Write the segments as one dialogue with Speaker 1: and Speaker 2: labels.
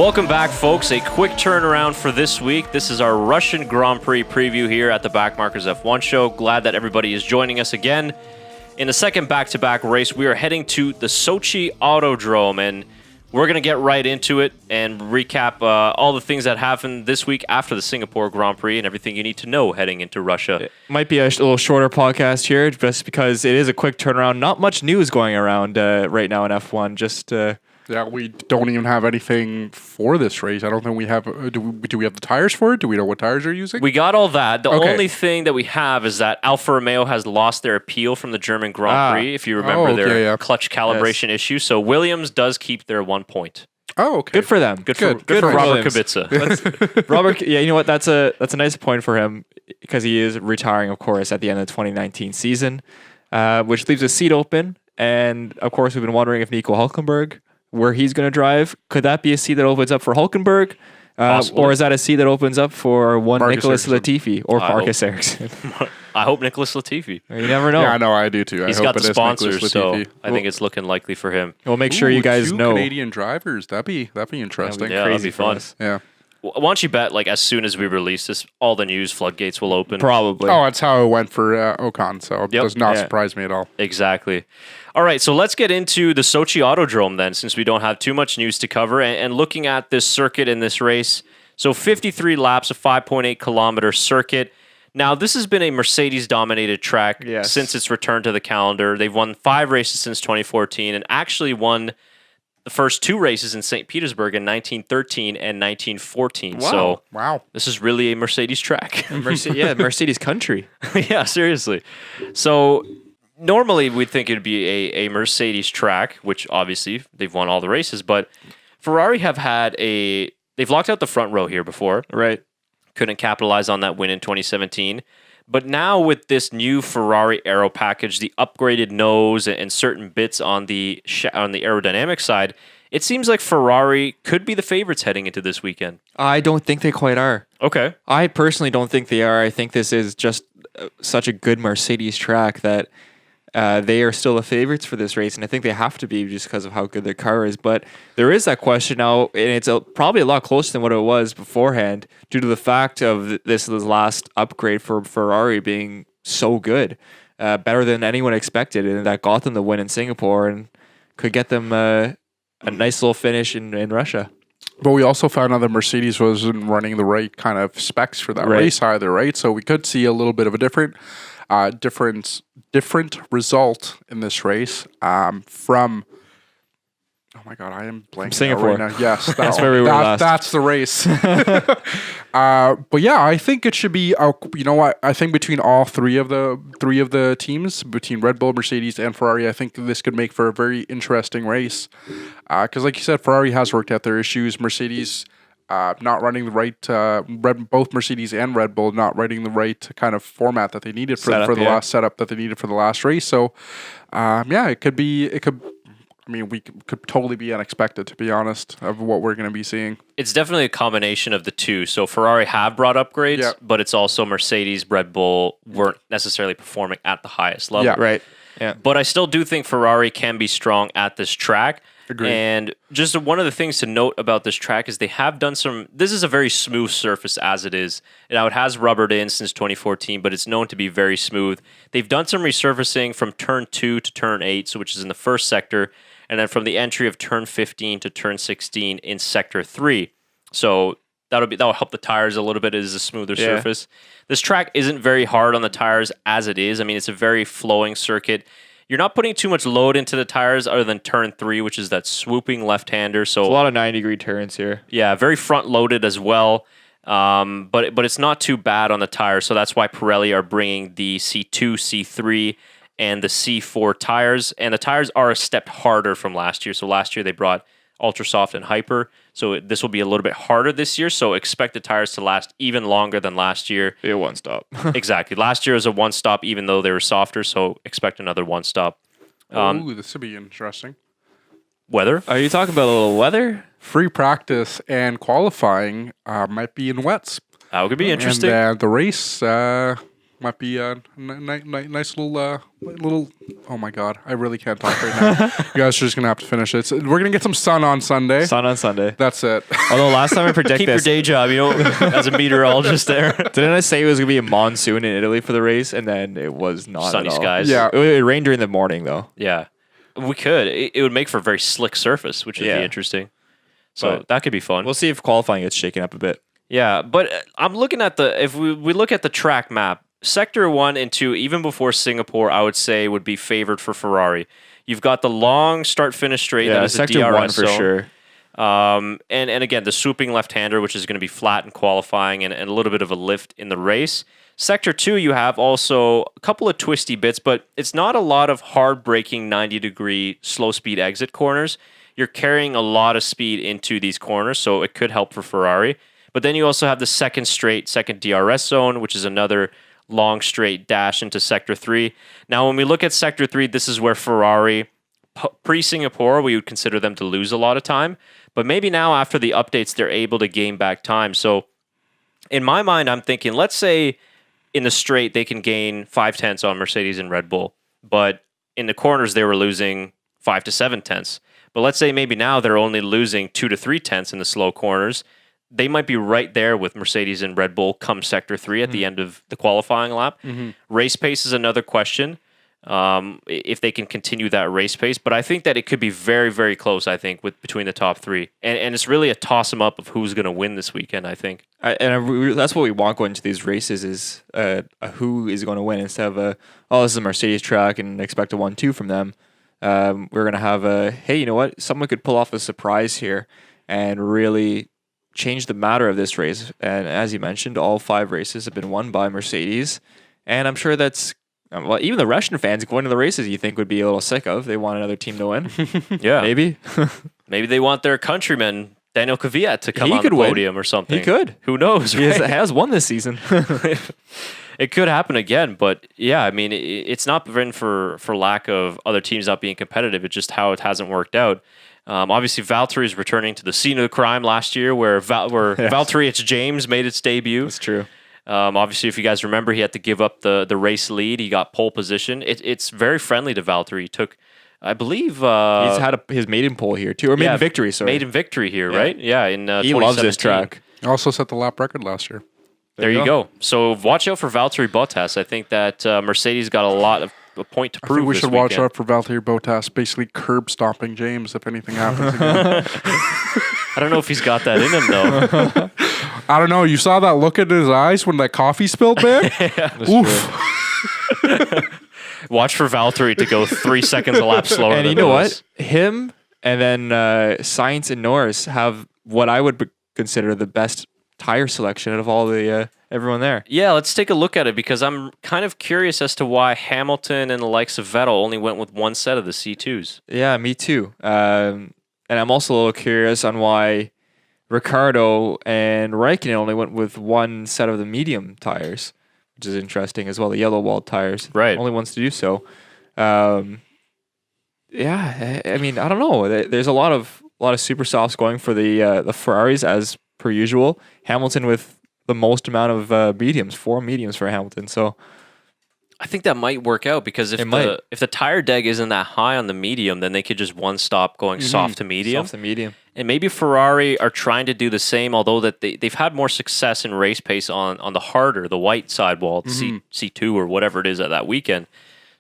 Speaker 1: Welcome back, folks. A quick turnaround for this week. This is our Russian Grand Prix preview here at the Backmarkers F1 Show. Glad that everybody is joining us again. In the second back-to-back race, we are heading to the Sochi Autodrom, and we're going to get right into it and recap all the things that happened this week after the Singapore Grand Prix and everything you need to know heading into Russia.
Speaker 2: It might be a little shorter podcast here just because it is a quick turnaround. Not much news going around right now in F1.
Speaker 3: Yeah, we don't even have anything for this race. I don't think we have. Do we have the tires for it? Do we know what tires they're using?
Speaker 1: We got all that. The only thing that we have is that Alfa Romeo has lost their appeal from the German Grand Prix, if you remember their clutch calibration issue. So Williams does keep their 1 point.
Speaker 3: Oh, okay.
Speaker 2: Good for them.
Speaker 1: Good for Robert Kubica.
Speaker 2: Robert, yeah, you know what? That's a nice point for him because he is retiring, of course, at the end of the 2019 season, which leaves a seat open. And of course, we've been wondering if Nico Hülkenberg, where he's going to drive. Could that be a seat that opens up for Hülkenberg? Or is that a seat that opens up for Nicholas Latifi or Marcus Ericsson?
Speaker 1: I hope Nicholas Latifi.
Speaker 2: You never know.
Speaker 3: Yeah, I know. I do too.
Speaker 1: He's got the sponsors, so I think it's looking likely for him.
Speaker 2: We'll make sure you guys know.
Speaker 3: Canadian drivers. That'd be interesting.
Speaker 1: Yeah, that'd be fun.
Speaker 3: Yeah.
Speaker 1: Why don't you bet, like, as soon as we release this, all the news floodgates will open?
Speaker 2: Probably.
Speaker 3: Oh, that's how it went for Ocon, so it does not surprise me at all.
Speaker 1: Exactly. All right, so let's get into the Sochi Autodrom then, since we don't have too much news to cover. And looking at this circuit in this race, so 53 laps, a 5.8 kilometer circuit. Now, this has been a Mercedes-dominated track since its return to the calendar. They've won 5 races since 2014 and actually won the first 2 races in St. Petersburg in 1913 and 1914.
Speaker 3: Wow.
Speaker 1: So this is really a Mercedes track.
Speaker 2: Mercedes country.
Speaker 1: Yeah, seriously. So normally we'd think it'd be a Mercedes track, which obviously they've won all the races, but Ferrari they've locked out the front row here before.
Speaker 2: Right.
Speaker 1: Couldn't capitalize on that win in 2017. But now with this new Ferrari aero package, the upgraded nose and certain bits on the aerodynamic side, it seems like Ferrari could be the favorites heading into this weekend.
Speaker 2: I don't think they quite are.
Speaker 1: Okay.
Speaker 2: I personally don't think they are. I think this is just such a good Mercedes track that they are still the favorites for this race, and I think they have to be just because of how good their car is. But there is that question now, and it's probably a lot closer than what it was beforehand due to the fact of this last upgrade for Ferrari being so good, better than anyone expected, and that got them the win in Singapore and could get them a nice little finish in Russia.
Speaker 3: But we also found out that Mercedes wasn't running the right kind of specs for that race either, right? So we could see a little bit of a different result in this race from. Oh my God, I am blanking
Speaker 2: Singapore.
Speaker 3: out right now. Yes,
Speaker 2: that's where we were last.
Speaker 3: That's the race. But yeah, I think it should be. You know what? I think between all three of the teams, between Red Bull, Mercedes, and Ferrari, I think this could make for a very interesting race. Because, like you said, Ferrari has worked out their issues. Mercedes. Not running the right, both Mercedes and Red Bull not running the right kind of format that they needed for the last setup that they needed for the last race. So, it could. I mean, we could totally be unexpected, to be honest, of what we're going to be seeing.
Speaker 1: It's definitely a combination of the two. So Ferrari have brought upgrades, but it's also Mercedes, Red Bull weren't necessarily performing at the highest level.
Speaker 2: Yeah, right. Yeah.
Speaker 1: But I still do think Ferrari can be strong at this track.
Speaker 3: Agreed.
Speaker 1: And just one of the things to note about this track is they have done this is a very smooth surface as it is. Now, it has rubbered in since 2014, but it's known to be very smooth. They've done some resurfacing from turn 2 to turn 8, so which is in the first sector, and then from the entry of turn 15 to turn 16 in sector 3. So that'll help the tires a little bit. It is a smoother surface. This track isn't very hard on the tires as it is. I mean, it's a very flowing circuit. You're not putting too much load into the tires other than turn 3, which is that swooping left-hander. So
Speaker 2: it's a lot of 90-degree turns here.
Speaker 1: Yeah, very front-loaded as well. But it's not too bad on the tires. So that's why Pirelli are bringing the C2, C3, and the C4 tires. And the tires are a step harder from last year. So last year they brought Ultra Soft and Hyper. So this will be a little bit harder this year. So expect the tires to last even longer than last year.
Speaker 2: Be a one-stop.
Speaker 1: Exactly. Last year was a one-stop, even though they were softer. So expect another one-stop.
Speaker 3: This would be interesting.
Speaker 1: Weather?
Speaker 2: Are you talking about a little weather?
Speaker 3: Free practice and qualifying might be in wets.
Speaker 1: That could be interesting.
Speaker 3: And the race might be a nice little Oh my God, I really can't talk right now. You guys are just gonna have to finish it. So we're gonna get some sun on Sunday.
Speaker 2: Sun on Sunday.
Speaker 3: That's it.
Speaker 2: Although last time I predicted
Speaker 1: Keep your
Speaker 2: this,
Speaker 1: day job, as a meteorologist there.
Speaker 2: didn't I say it was gonna be a monsoon in Italy for the race, and then it was not
Speaker 1: Sunny
Speaker 2: at all.
Speaker 1: skies.
Speaker 3: Yeah.
Speaker 2: It rained during the morning though.
Speaker 1: Yeah. We could. It would make for a very slick surface, which would
Speaker 2: Yeah.
Speaker 1: be interesting. So
Speaker 2: But
Speaker 1: that could be fun.
Speaker 2: We'll see if qualifying gets shaken up a bit.
Speaker 1: Yeah, but I'm looking at if we look at the track map, Sector 1 and 2, even before Singapore, I would say would be favored for Ferrari. You've got the long start-finish straight.
Speaker 2: Yeah,
Speaker 1: that is
Speaker 2: sector
Speaker 1: a DRS
Speaker 2: 1 for
Speaker 1: zone.
Speaker 2: sure.
Speaker 1: And again, the swooping left-hander, which is going to be flat in qualifying and a little bit of a lift in the race. Sector 2, you have also a couple of twisty bits, but it's not a lot of hard-braking 90-degree slow-speed exit corners. You're carrying a lot of speed into these corners, so it could help for Ferrari. But then you also have the second DRS zone, which is another long straight dash into Sector 3. Now, when we look at Sector 3, this is where Ferrari, pre-Singapore, we would consider them to lose a lot of time. But maybe now, after the updates, they're able to gain back time. So in my mind, I'm thinking, let's say in the straight, they can gain 5/10 on Mercedes and Red Bull. But in the corners, they were losing 5 to 7/10. But let's say maybe now they're only losing 2 to 3/10 in the slow corners. They might be right there with Mercedes and Red Bull come Sector 3 at the end of the qualifying lap. Race pace is another question, if they can continue that race pace. But I think that it could be very, very close, I think, between the top three. And it's really a toss-em-up of who's going to win this weekend, I think.
Speaker 2: That's what we want going into these races is a who is going to win instead of this is a Mercedes track and expect a 1-2 from them. We're going to have hey, you know what? Someone could pull off a surprise here and really change the matter of this race. And as you mentioned, all 5 races have been won by Mercedes. And I'm sure that's, even the Russian fans going to the races you think would be a little sick of. They want another team to win.
Speaker 1: Yeah.
Speaker 2: Maybe.
Speaker 1: Maybe they want their countryman, Daniel Kvyat, to come
Speaker 2: He
Speaker 1: on the
Speaker 2: could win.
Speaker 1: podium or something.
Speaker 2: He could.
Speaker 1: Who knows?
Speaker 2: He
Speaker 1: Right?
Speaker 2: has won this season.
Speaker 1: It could happen again, but yeah, I mean, it's not been for lack of other teams not being competitive. It's just how it hasn't worked out. Obviously, Valtteri is returning to the scene of the crime last year, where Valtteri, it's James, made its debut.
Speaker 2: That's true.
Speaker 1: Obviously, if you guys remember, he had to give up the race lead. He got pole position. It's very friendly to Valtteri. He took, I believe,
Speaker 2: He's had his maiden pole here too, or maiden victory. Sorry,
Speaker 1: maiden victory here, right? Yeah, in
Speaker 2: he loves this
Speaker 1: 2017.
Speaker 2: track.
Speaker 3: Also set the lap record last year.
Speaker 1: There you go. So watch out for Valtteri Bottas. I think that Mercedes got a point to
Speaker 3: I
Speaker 1: prove.
Speaker 3: think we
Speaker 1: this
Speaker 3: should watch
Speaker 1: weekend.
Speaker 3: out for Valtteri Bottas basically curb stomping James if anything happens again.
Speaker 1: I don't know if he's got that in him though.
Speaker 3: I don't know. You saw that look in his eyes when that coffee spilled, man? Oof.
Speaker 1: Watch for Valtteri to go 3 seconds a lap slower.
Speaker 2: And
Speaker 1: than
Speaker 2: you know
Speaker 1: those.
Speaker 2: what? Him and then Sainz and Norris have what I would consider the best tire selection out of all the everyone there.
Speaker 1: Yeah, let's take a look at it because I'm kind of curious as to why Hamilton and the likes of Vettel only went with one set of the C2s.
Speaker 2: Yeah, me too. And I'm also a little curious on why Ricciardo and Raikkonen only went with one set of the medium tires, which is interesting as well. The yellow walled tires,
Speaker 1: Right.
Speaker 2: Only ones to do so. Yeah, I mean, I don't know. There's a lot of super softs going for the Ferraris as per usual. Hamilton with the most amount of mediums, 4 mediums for Hamilton. So
Speaker 1: I think that might work out because if the tire deg isn't that high on the medium, then they could just one stop going soft to medium.
Speaker 2: soft to medium.
Speaker 1: And maybe Ferrari are trying to do the same, although that they've had more success in race pace on the harder, the white sidewall, C2 or whatever it is at that weekend.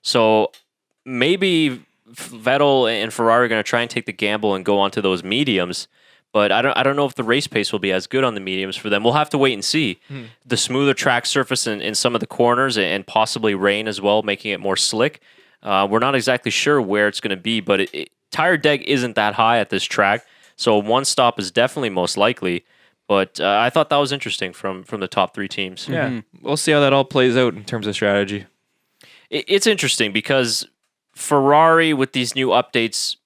Speaker 1: So maybe Vettel and Ferrari are going to try and take the gamble and go onto those mediums. But I don't know if the race pace will be as good on the mediums for them. We'll have to wait and see. The smoother track surface in some of the corners and possibly rain as well, making it more slick. We're not exactly sure where it's going to be, but tire deg isn't that high at this track. So one stop is definitely most likely. But I thought that was interesting from the top 3 teams.
Speaker 2: Yeah, we'll see how that all plays out in terms of strategy.
Speaker 1: It's interesting because Ferrari with these new updates,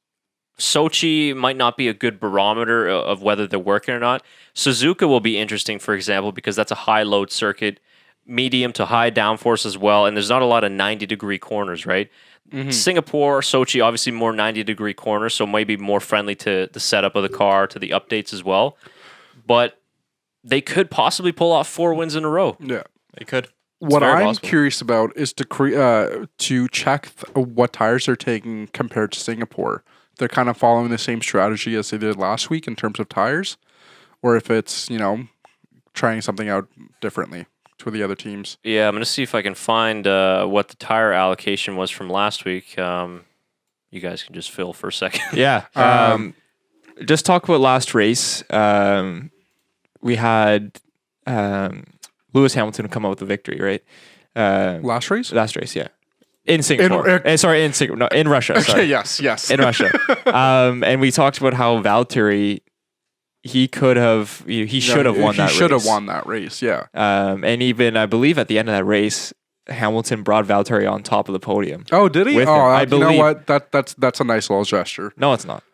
Speaker 1: Sochi might not be a good barometer of whether they're working or not. Suzuka will be interesting, for example, because that's a high load circuit, medium to high downforce as well, and there's not a lot of 90-degree corners, right? Singapore, Sochi, obviously more 90-degree corners, so maybe more friendly to the setup of the car, to the updates as well. But they could possibly pull off 4 wins in a row.
Speaker 3: Yeah.
Speaker 2: They could.
Speaker 3: what
Speaker 1: very
Speaker 3: I'm
Speaker 1: possible.
Speaker 3: curious about is to check what tires they're taking compared to Singapore. They're kind of following the same strategy as they did last week in terms of tires, or if it's trying something out differently for the other teams.
Speaker 1: Yeah, I'm gonna see if I can find what the tire allocation was from last week. You guys can just fill for a second.
Speaker 2: Yeah. Just talk about last race. We had Lewis Hamilton come out with the victory, right?
Speaker 3: Last race?
Speaker 2: Last race, yeah. In Singapore. In Singapore. No, in Russia. Sorry.
Speaker 3: Okay, yes.
Speaker 2: In Russia. And we talked about how Valtteri, he should have won that race.
Speaker 3: He should have won that race, yeah.
Speaker 2: And even, I believe, at the end of that race, Hamilton brought Valtteri on top of the podium.
Speaker 3: Oh, did he?
Speaker 2: With him.
Speaker 3: I believe. You know
Speaker 2: believe.
Speaker 3: what? That's a nice little gesture.
Speaker 2: No, it's not.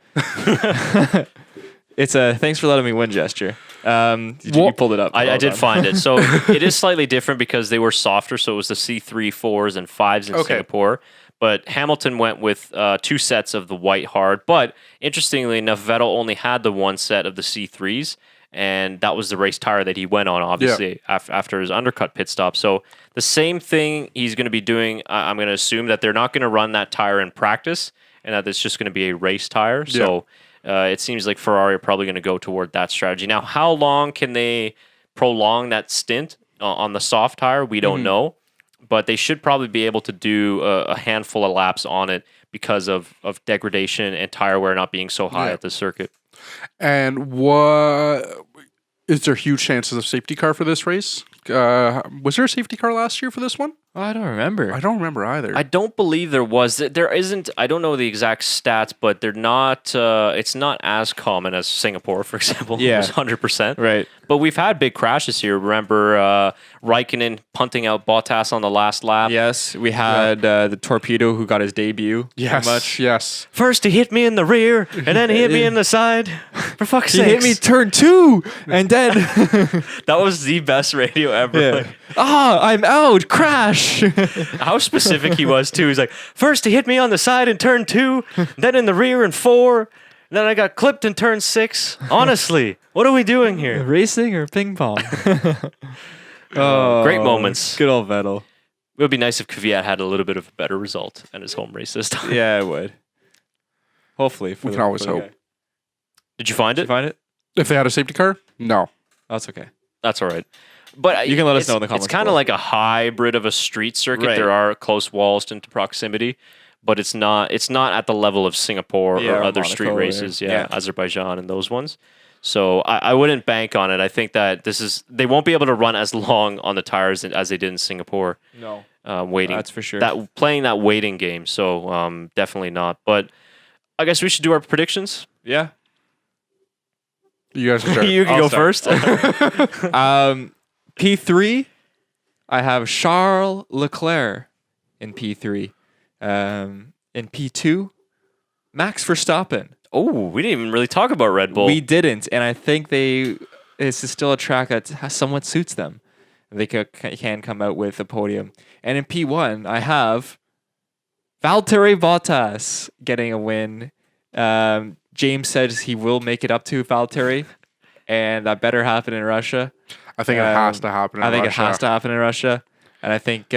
Speaker 2: It's a thanks for letting me win gesture. You pulled it up.
Speaker 1: I did find it. So it is slightly different because they were softer. So it was the C3, 4s, and 5s in Singapore. But Hamilton went with 2 sets of the white hard. But interestingly enough, Vettel only had the 1 set of the C3s. And that was the race tire that he went on, obviously, after his undercut pit stop. So the same thing he's going to be doing. I'm going to assume that they're not going to run that tire in practice and that it's just going to be a race tire.
Speaker 3: Yeah.
Speaker 1: So it seems like Ferrari are probably going to go toward that strategy. Now, how long can they prolong that stint on the soft tire? We don't know. But they should probably be able to do a handful of laps on it because of degradation and tire wear not being so high at the circuit.
Speaker 3: And what is there huge chances of safety car for this race? Was there a safety car last year for this one?
Speaker 2: Oh, I don't remember.
Speaker 3: I don't remember either.
Speaker 1: I don't believe there was. There isn't. I don't know the exact stats, but they're not. It's not as common as Singapore, for example.
Speaker 2: Yeah.
Speaker 1: It was 100%.
Speaker 2: Right.
Speaker 1: But we've had big crashes here. Remember Raikkonen punting out Bottas on the last lap?
Speaker 2: Yes, we had the Torpedo who got his debut.
Speaker 3: yes,
Speaker 2: pretty much.
Speaker 3: yes.
Speaker 1: First he hit me in the rear, and then he hit me in the side. For fuck's
Speaker 2: He
Speaker 1: sake!
Speaker 2: hit me turn 2, and then
Speaker 1: That was the best radio ever. Like,
Speaker 2: I'm out. Crash.
Speaker 1: how specific he was too. He's like, first he hit me on the side in turn 2, then in the rear in 4, then I got clipped in turn 6. Honestly, what are we doing here?
Speaker 2: Racing or ping pong?
Speaker 1: Great moments.
Speaker 2: Good old Vettel.
Speaker 1: It would be nice if Kvyat had a little bit of a better result in his home race this time.
Speaker 2: Yeah, it would. Hopefully.
Speaker 3: We can always hope.
Speaker 1: Did you find
Speaker 2: Did
Speaker 1: it?
Speaker 2: you find it?
Speaker 3: If they had a safety car, no.
Speaker 2: That's okay.
Speaker 1: That's all right. But
Speaker 2: You can let us know in the comments
Speaker 1: It's kind of
Speaker 2: below.
Speaker 1: like a hybrid of a street circuit.
Speaker 2: Right.
Speaker 1: There are close walls into proximity, but it's not at the level of Singapore or
Speaker 2: or
Speaker 1: other
Speaker 2: Monaco
Speaker 1: street
Speaker 2: or-
Speaker 1: races.
Speaker 2: yeah.
Speaker 1: Azerbaijan and those ones. So I wouldn't bank on it. I think that they won't be able to run as long on the tires as they did in Singapore.
Speaker 2: No.
Speaker 1: Waiting.
Speaker 2: That's for sure.
Speaker 1: Playing that waiting game. So definitely not. But I guess we should do our predictions.
Speaker 2: Yeah.
Speaker 3: You guys can start.
Speaker 1: You can
Speaker 2: I'll
Speaker 1: go
Speaker 2: start.
Speaker 1: first.
Speaker 2: P3, I have Charles Leclerc in P3. In P2, Max Verstappen.
Speaker 1: Oh, we didn't even really talk about Red Bull.
Speaker 2: We didn't, and I think this is still a track that somewhat suits them. They can come out with a podium. And in P1, I have Valtteri Bottas getting a win. James says he will make it up to Valtteri, and that better happen in Russia.
Speaker 3: I think it has to happen.
Speaker 2: I think it has to happen in Russia. And I think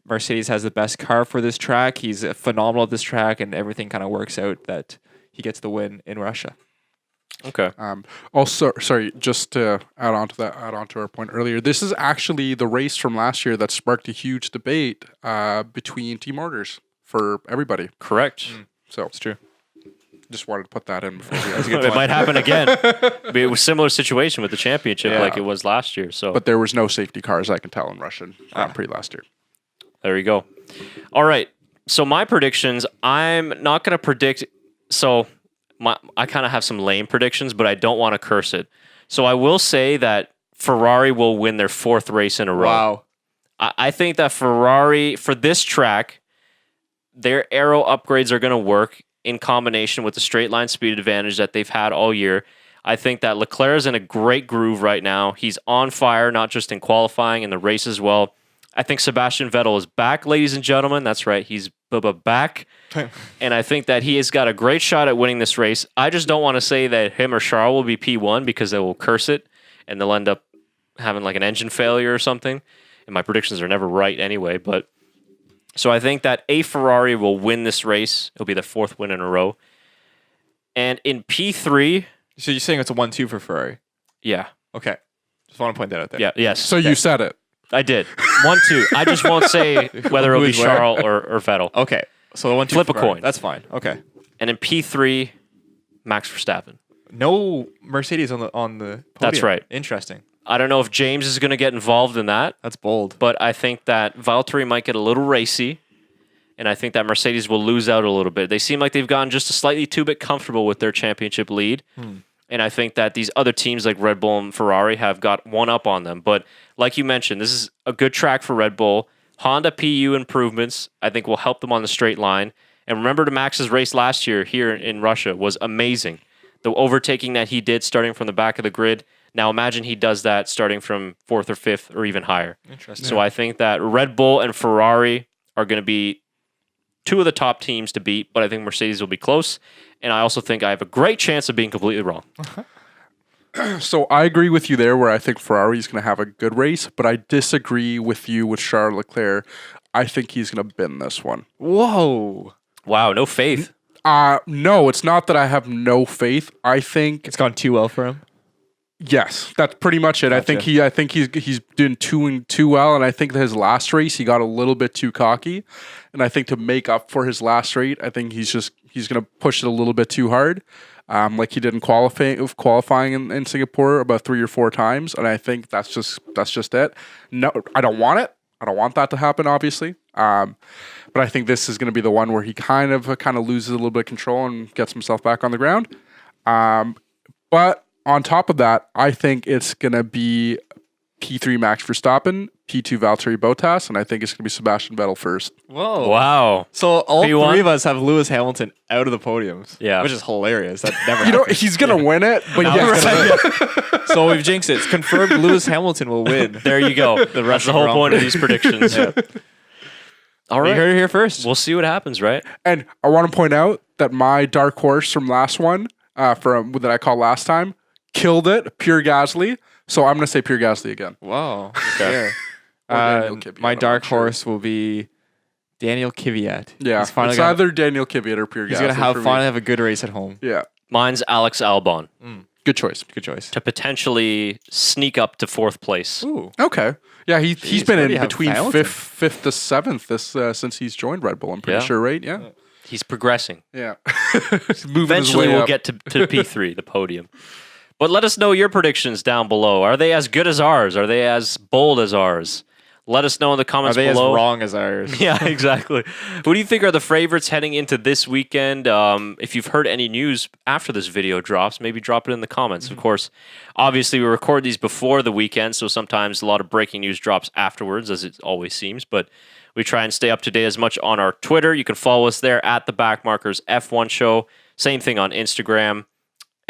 Speaker 2: Mercedes has the best car for this track. He's phenomenal at this track, and everything kind of works out that he gets the win in Russia.
Speaker 1: Okay.
Speaker 3: Also, sorry, just to add on to our point earlier, this is actually the race from last year that sparked a huge debate between team orders for everybody.
Speaker 1: Correct.
Speaker 3: So
Speaker 2: It's true.
Speaker 3: just wanted to put that in before we
Speaker 1: It might happen again. It was a similar situation with the championship
Speaker 3: Yeah.
Speaker 1: like it was last year. So
Speaker 3: But there was no safety cars, I can tell, in Russian Grand Prix last year.
Speaker 1: there you go. All right. So my predictions, I'm not going to predict. So I kind of have some lame predictions, but I don't want to curse it. So I will say that Ferrari will win their 4th race in a row.
Speaker 2: Wow.
Speaker 1: I think that Ferrari, for this track, their aero upgrades are going to work in combination with the straight line speed advantage that they've had all year. I think that Leclerc is in a great groove right now. He's on fire, not just in qualifying, in the race as well. I think Sebastian Vettel is back, ladies and gentlemen. That's right. He's back. And I think that he has got a great shot at winning this race. I just don't want to say that him or Charles will be P1 because they will curse it and they'll end up having like an engine failure or something. and my predictions are never right anyway. But so I think that a Ferrari will win this race. It'll be the 4th win in a row. And in P3,
Speaker 2: So you're saying it's a 1-2 for Ferrari?
Speaker 1: yeah,
Speaker 2: Okay. Just want to point that out there.
Speaker 1: yeah, yes.
Speaker 3: So you said it.
Speaker 1: I did 1-2. I just won't say whether it'll be
Speaker 2: Who's where?
Speaker 1: Charles or Vettel.
Speaker 2: Okay. So the 1-2
Speaker 1: Flip
Speaker 2: for
Speaker 1: a
Speaker 2: Ferrari.
Speaker 1: coin.
Speaker 2: That's fine. Okay.
Speaker 1: And in P3, Max Verstappen.
Speaker 2: No Mercedes on the podium.
Speaker 1: That's right.
Speaker 2: Interesting.
Speaker 1: I don't know if James is going to get involved in that,
Speaker 2: That's bold.
Speaker 1: but I think that Valtteri might get a little racy, and I think that Mercedes will lose out a little bit. They seem like they've gotten just a slightly too bit comfortable with their championship lead, and I think that these other teams like Red Bull and Ferrari have got one up on them. But like you mentioned, this is a good track for Red Bull. Honda PU improvements, I think, will help them on the straight line. And remember, Max's race last year here in Russia was amazing. The overtaking that he did starting from the back of the grid. Now imagine he does that starting from 4th or 5th or even higher.
Speaker 2: Interesting.
Speaker 1: So I think that Red Bull and Ferrari are going to be two of the top teams to beat, but I think Mercedes will be close. And I also think I have a great chance of being completely wrong.
Speaker 3: So I agree with you there where I think Ferrari is going to have a good race, but I disagree with you with Charles Leclerc. I think he's going to bin this one.
Speaker 2: Whoa.
Speaker 1: Wow, no faith.
Speaker 3: No, it's not that I have no faith. I think
Speaker 2: It's gone too well for him.
Speaker 3: yes, that's pretty much it. I think he's doing too well, and I think that his last race he got a little bit too cocky, and I think to make up for his last race, I think he's going to push it a little bit too hard, like he did in qualifying in Singapore about 3 or 4 times, and I think that's just it. No, I don't want it. I don't want that to happen, obviously. But I think this is going to be the one where he kind of loses a little bit of control and gets himself back on the ground. But on top of that, I think it's going to be P3 Max Verstappen, P2 Valtteri Bottas, and I think it's going to be Sebastian Vettel first.
Speaker 2: Whoa.
Speaker 1: Wow.
Speaker 2: So all
Speaker 1: P1?
Speaker 2: 3 of us have Lewis Hamilton out of the podiums.
Speaker 1: Yeah.
Speaker 2: Which is hilarious. That never
Speaker 3: You know,
Speaker 2: happens.
Speaker 3: he's going to win it, but yeah.
Speaker 2: So we've jinxed it. It's confirmed Lewis Hamilton will win.
Speaker 1: There you go. That's the
Speaker 2: Russian
Speaker 1: whole
Speaker 2: Grand
Speaker 1: point of
Speaker 2: Prix.
Speaker 1: these predictions. All
Speaker 2: You
Speaker 1: right.
Speaker 2: heard it here first.
Speaker 1: We'll see what happens, right?
Speaker 3: And I want to point out that my dark horse from last one, that I called last time, killed it, Pure Gasly. So I'm going to say Pure Gasly again.
Speaker 2: Wow. Okay.
Speaker 3: Or Daniel Kvyat,
Speaker 2: My
Speaker 3: I'm
Speaker 2: dark
Speaker 3: not sure.
Speaker 2: horse will be Daniel Kvyat.
Speaker 3: Yeah,
Speaker 2: He's finally
Speaker 3: it's
Speaker 2: gonna,
Speaker 3: either Daniel Kvyat or Pure Gasly.
Speaker 2: he's gonna
Speaker 3: for me.
Speaker 2: finally have a good race at home.
Speaker 3: Yeah,
Speaker 1: Mine's Alex Albon
Speaker 3: good choice.
Speaker 2: Good choice.
Speaker 1: to potentially sneak up to 4th place.
Speaker 2: Ooh.
Speaker 3: Okay. Yeah, he's
Speaker 2: Jeez,
Speaker 3: been
Speaker 2: where do
Speaker 3: in
Speaker 2: you have
Speaker 3: between
Speaker 2: Hamilton?
Speaker 3: fifth to 7th since he's joined Red Bull. I'm pretty
Speaker 1: Yeah.
Speaker 3: sure, right? Yeah.
Speaker 1: He's progressing.
Speaker 3: Yeah. He's moving
Speaker 1: Eventually,
Speaker 3: his way
Speaker 1: we'll
Speaker 3: up.
Speaker 1: get to P3, the podium. But let us know your predictions down below. Are they as good as ours? Are they as bold as ours? Let us know in the
Speaker 2: Are
Speaker 1: comments
Speaker 2: they
Speaker 1: below.
Speaker 2: as wrong as ours?
Speaker 1: Yeah, exactly. Who do you think are the favorites heading into this weekend? If you've heard any news after this video drops, maybe drop it in the comments. Of course, obviously we record these before the weekend, so sometimes a lot of breaking news drops afterwards, as it always seems. But we try and stay up to date as much on our Twitter. You can follow us there at the Backmarkers F1Show. Same thing on Instagram.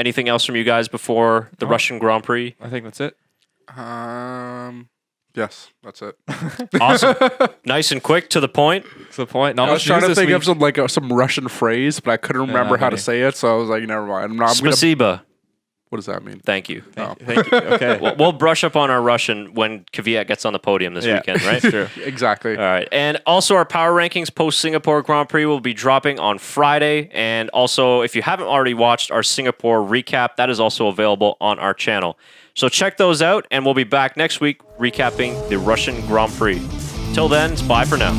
Speaker 1: Anything else from you guys before the Russian Grand Prix?
Speaker 2: I think that's it.
Speaker 3: Yes, that's it.
Speaker 1: Awesome. Nice and quick, to the point.
Speaker 2: That's the point. Not
Speaker 3: I was
Speaker 2: much
Speaker 3: trying
Speaker 2: news
Speaker 3: to
Speaker 2: this
Speaker 3: think
Speaker 2: week.
Speaker 3: of some Russian phrase, but I couldn't remember how to
Speaker 2: buddy.
Speaker 3: say it, so I was like, never mind. I'm gonna,
Speaker 1: Spasiba.
Speaker 3: what does that mean?
Speaker 1: Thank you.
Speaker 3: Oh.
Speaker 2: Thank you. Okay.
Speaker 1: We'll brush up on our Russian when Kvyat gets on the podium this weekend, right?
Speaker 2: True.
Speaker 3: Exactly.
Speaker 1: All right. And also, our power rankings post Singapore Grand Prix will be dropping on Friday. And also, if you haven't already watched our Singapore recap, that is also available on our channel. So check those out, and we'll be back next week recapping the Russian Grand Prix. Till then, it's bye for now.